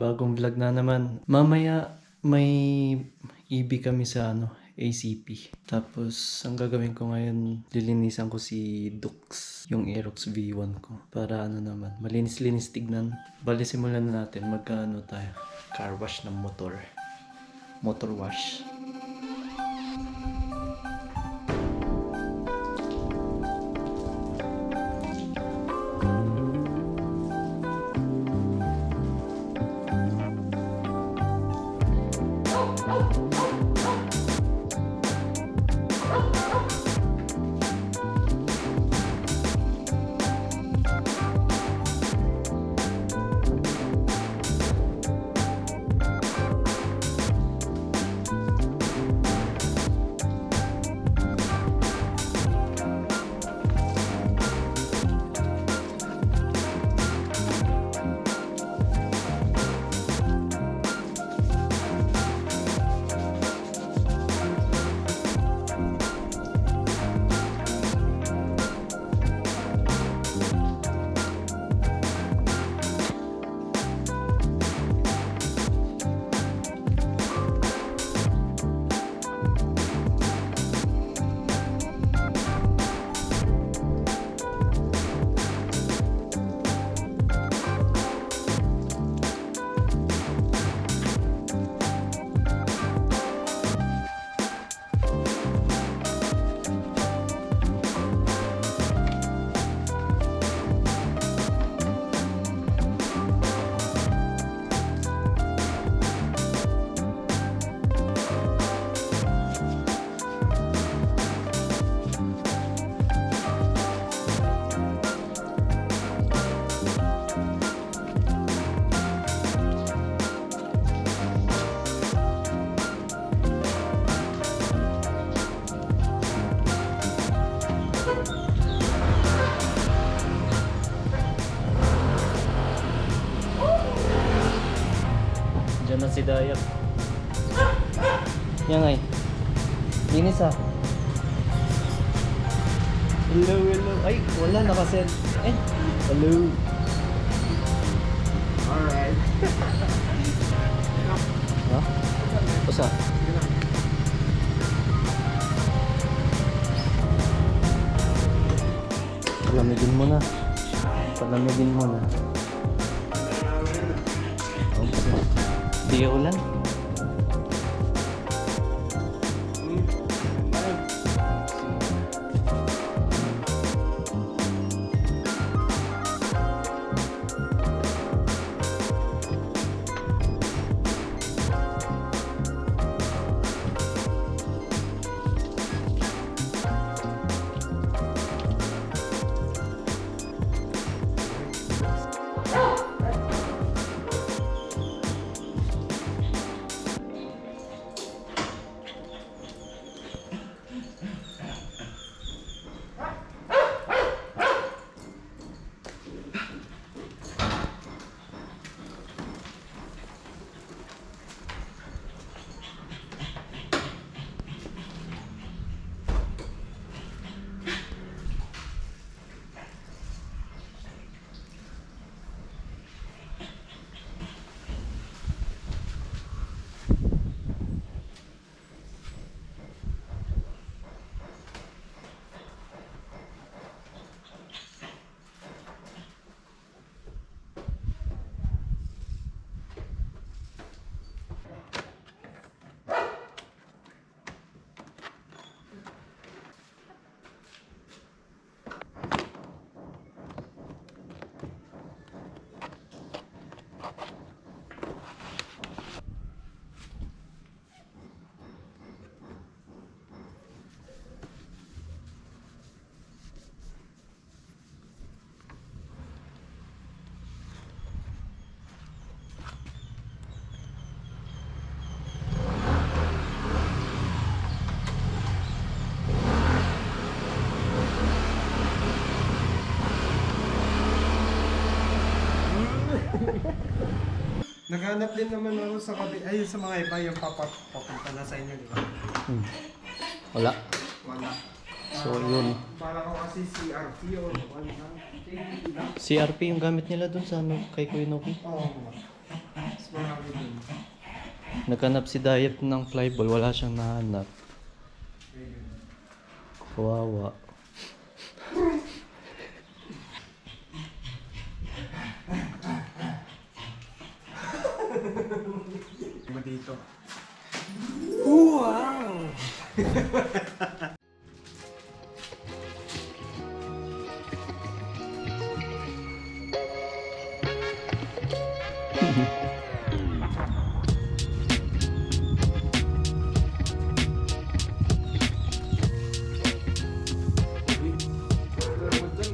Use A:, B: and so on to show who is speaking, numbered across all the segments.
A: panibagong vlog na naman. Mamaya may EB kami sa ACP. Tapos ang gagawin ko ngayon, lilinisan ko si Dux, yung Aerox V1 ko. Para naman, malinis-linis tignan. Bali simulan na natin, tayo. Car wash ng motor. Motor wash. Diyan na si Dayak. Yan ay. Linis ah. Hello, hello. Ay, wala nakasend. Ay, hello.
B: Alright.
A: Ha? Usa. Palamigin mo na. Palamigin mo na. Okay. Di ulan.
B: Naghanap din naman ako sa ay sa mga iba yung papunta na sa inyo, di ba?
A: Wala.
B: Wala.
A: So yun.
B: Para ko kasi CRP o ano.
A: CRP yung gamit nila dun sa kay Kuya Noki.
B: Oo. Mas marami din.
A: Naghanap si Dayap ng flyball, wala siyang nahanap.
B: Ayun.
A: Kawawa.
B: Mo dito.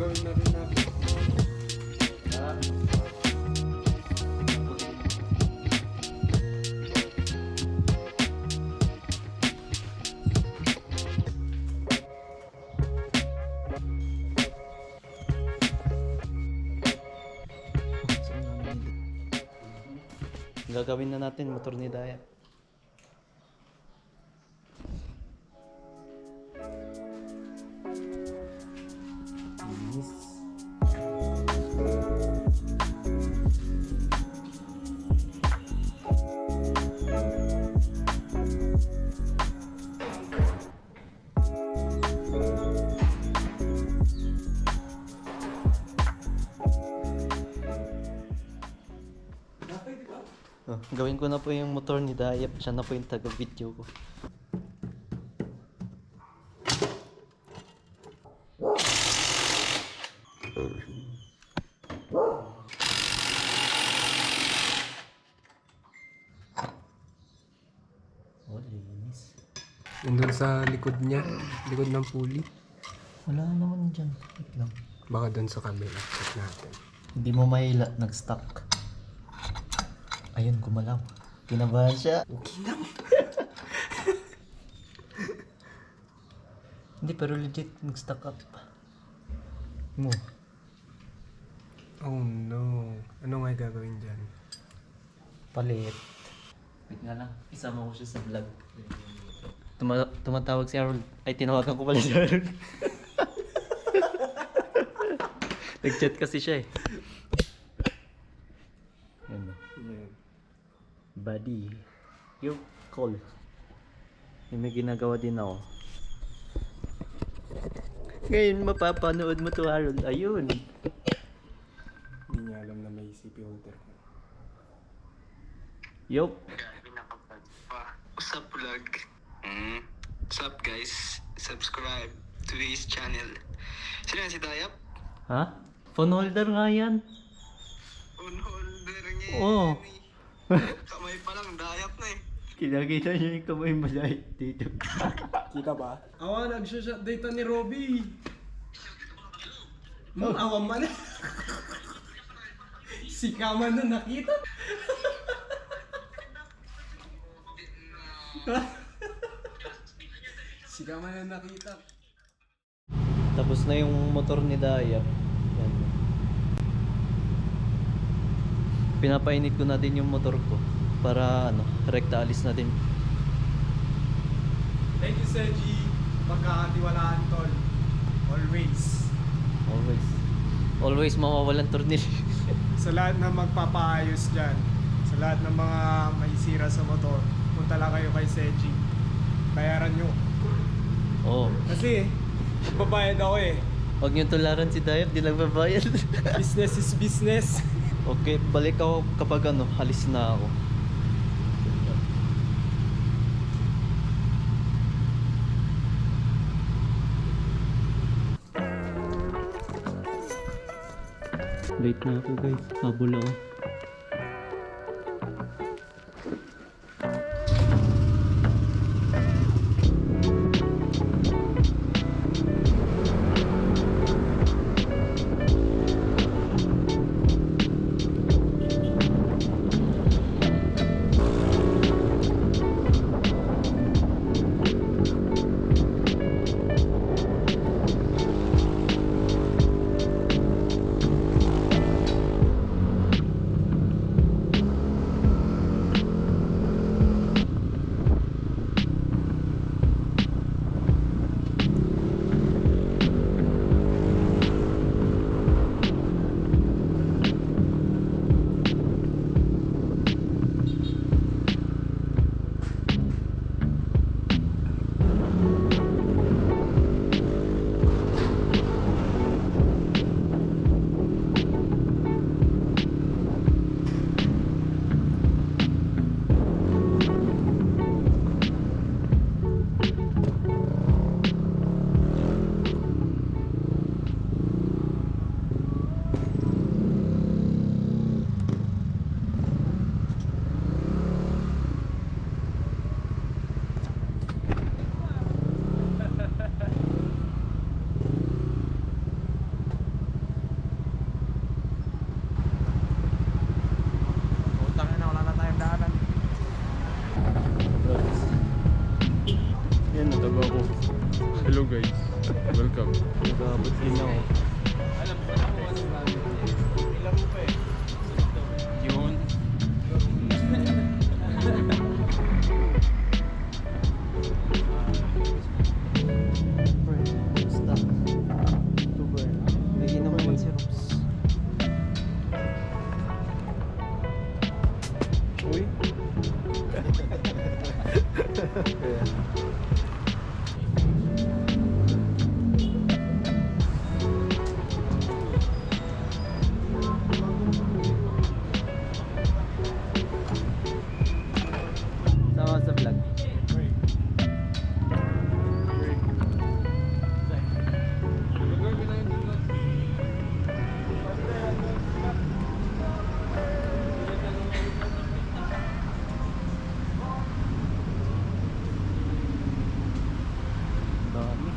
B: Gawin na rin natin.
A: Gagawin na natin motor ni Dayap. Oh, gawin ko na po yung motor ni Dayap. Siya na po yung taga-video ko. Oh, linis.
B: Nandun sa likod niya. Likod ng pulley.
A: Wala naman dyan. Wait lang.
B: Baka doon sa kabila. Check natin.
A: Hindi mo mahila, nag-stuck. Ayun, gumalaw. Kinabahan siya.
B: Okay lang.
A: Hindi, pero legit, nag-stuck up. Mo.
B: Oh no. Ano nga gagawin dyan?
A: Palit. Wait nga lang, isama ko siya sa vlog. Tumatawag si Harold. Ay, tinawagan ko pala si Harold. Nag-chat kasi siya eh. Yan ba?
B: Yan.
A: Buddy, you call. May ginagawa din ako. Ngayon mapapanood mo to, Harold. Ayun.
B: Hindi niya alam na may CP holder ko.
A: Yup.
C: What's up, vlog? What's up, guys? Subscribe to his channel. Sino yan, si Dayap?
A: Ha? Phone holder nga yan.
C: Phone holder niya.
A: Oo.
C: Kamay pa lang, Dayap na eh.
A: Kinakita niyo yung kamay malay dito.
B: Kita ba? Awa, nag-shot data ni Robby. Awa man. Si Kama na nakita. Si Kama na nakita.
A: Tapos na yung motor ni Dayap. Yan. Pinapainit ko na din yung motor ko para rekta alis na din.
B: Thank you, Seji. Pagkakatiwalaan, tol. Always.
A: Always. Always mawawalan tornil.
B: Sa lahat na magpapaayos dyan, sa lahat ng mga may sira sa motor, punta lang kayo kay Seji. Bayaran nyo.
A: Oo.
B: Kasi, babayad ako eh.
A: Huwag niyo tularan si Dayap, di nagbabayad.
B: Business is business.
A: Okay, balik ako kapag halis na ako. Late na ako guys, habol ako.
D: guys. Welcome.
A: Nag-aabot din ako.
D: Yun.
A: Stop. Tuber. Naginom naman si Rops.
D: Uy.
A: Sama sa vlog. Dami.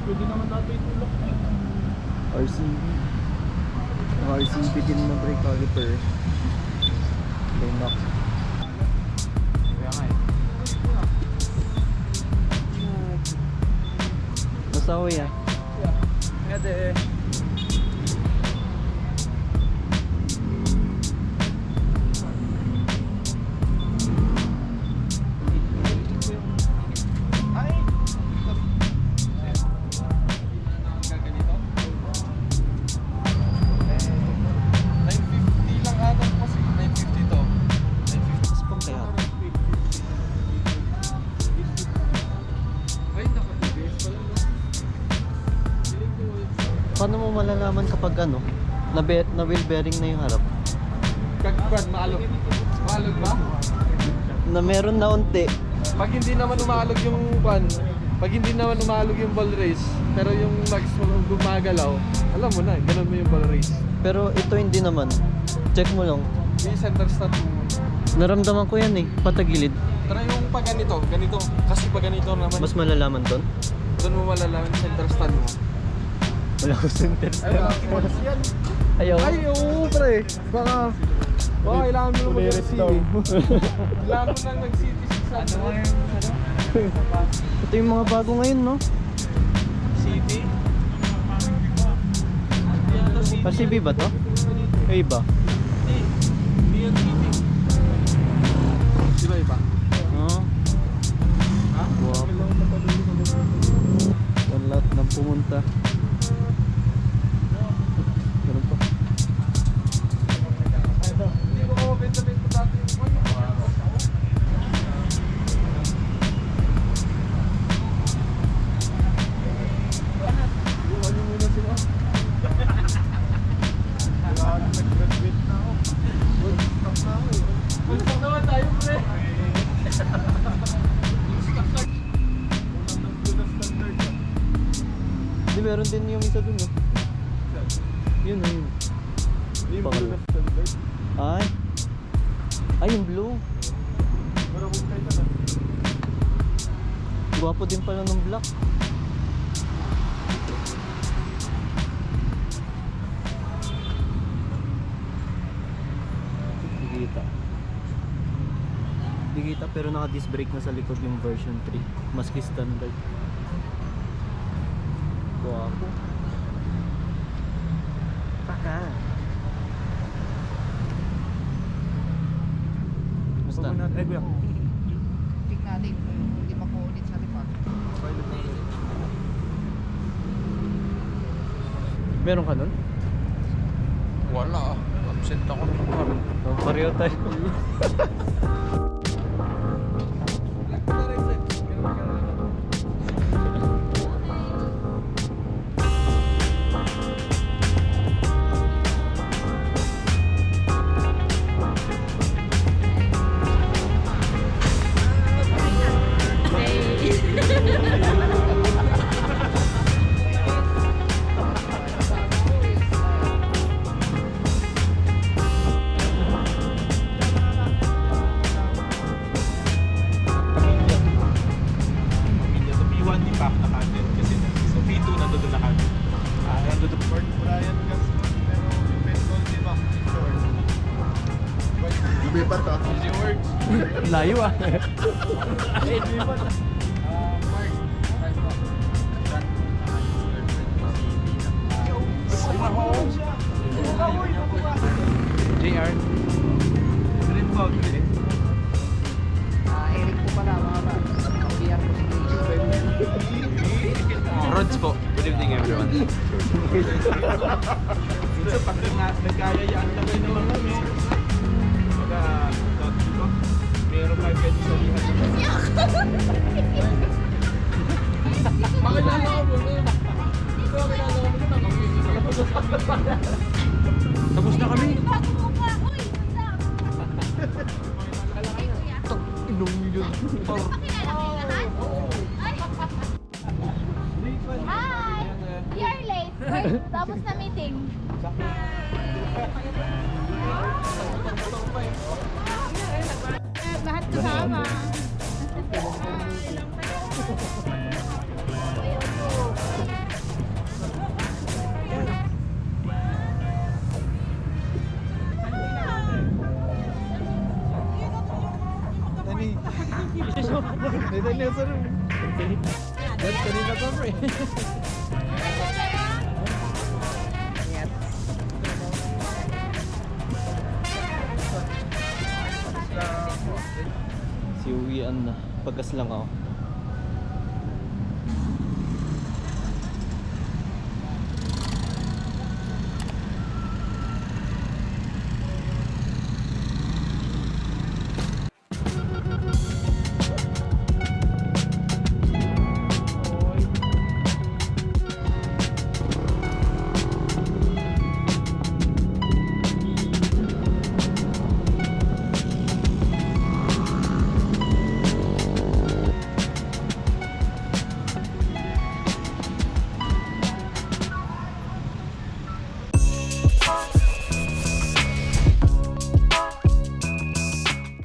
D: Pwede naman natin itulak.
A: RCB. Ang RCB din ng brake caliper. Linak.
D: Kaya nga eh.
A: Masawi ah.
D: Pwede eh.
A: Mas pang kaya. Paano mo malalaman kapag ano? Na wheel bearing na yung harap?
D: Kagban, maalog. Maalog ba?
A: Na meron na unti.
D: Pag hindi naman umaalog yung pag hindi naman umaalog yung ball race, pero yung mags mo gumagalaw, alam mo na, ganun mo yung ball race.
A: Pero ito hindi naman. Check mo lang.
D: Yung center stand mo.
A: Naramdaman ko yan eh. Patagilid.
D: Pero yung pag ganito, kasi pag ganito naman,
A: Mas malalaman doon?
D: doon mo malalaman yung center stand mo.
A: Wala ko center stand.
D: yan.
A: Ayaw.
D: Ay, oo pre. Baka kailangan mo naman mag-city. Kailangan mo lang nag-city sa
A: Ito yung mga bago ngayon, no?
D: city.
A: RCB ba to? Eh, iba?
D: Hindi yan city. Di ba iba?
A: Oo.
D: Ha?
A: Wow. Ang lahat ng pumunta. Ganun pa.
D: Hindi ko benta-benta dati yung ano. Bulsak naman tayo, pre.
A: Hindi, meron din yung isa dun, no? Yun, yun. Pangalawa. Ay. Ay, yung blue. Gwapo din pala ng black. Digita. Digita pero naka-disc brake na sa likod yung version 3. Maski standard. Gwapo. Paka. Basta.
D: Ay, kuya.
E: Tingnan natin kung hindi makuulit sa lipat.
A: Meron ka nun?
D: Wala. Absent ako ng car.
A: Oh, pareho tayo. Layo ah. JR.
E: Eric po pala mga ba? PR po si
F: Rods po. Good evening everyone.
B: Minsan pag nagkayayaan lang kayo naman kami, meron kayo pwede salihan.
D: Makilala ko mo. Ito, kilala ko mo.
F: Tapos na kami.
D: Inong yun.
G: Hi! You're late. Tapos na meeting. Lahat kasama.
D: Kanina pa pre.
A: Si uwian na. Pagkas lang ako.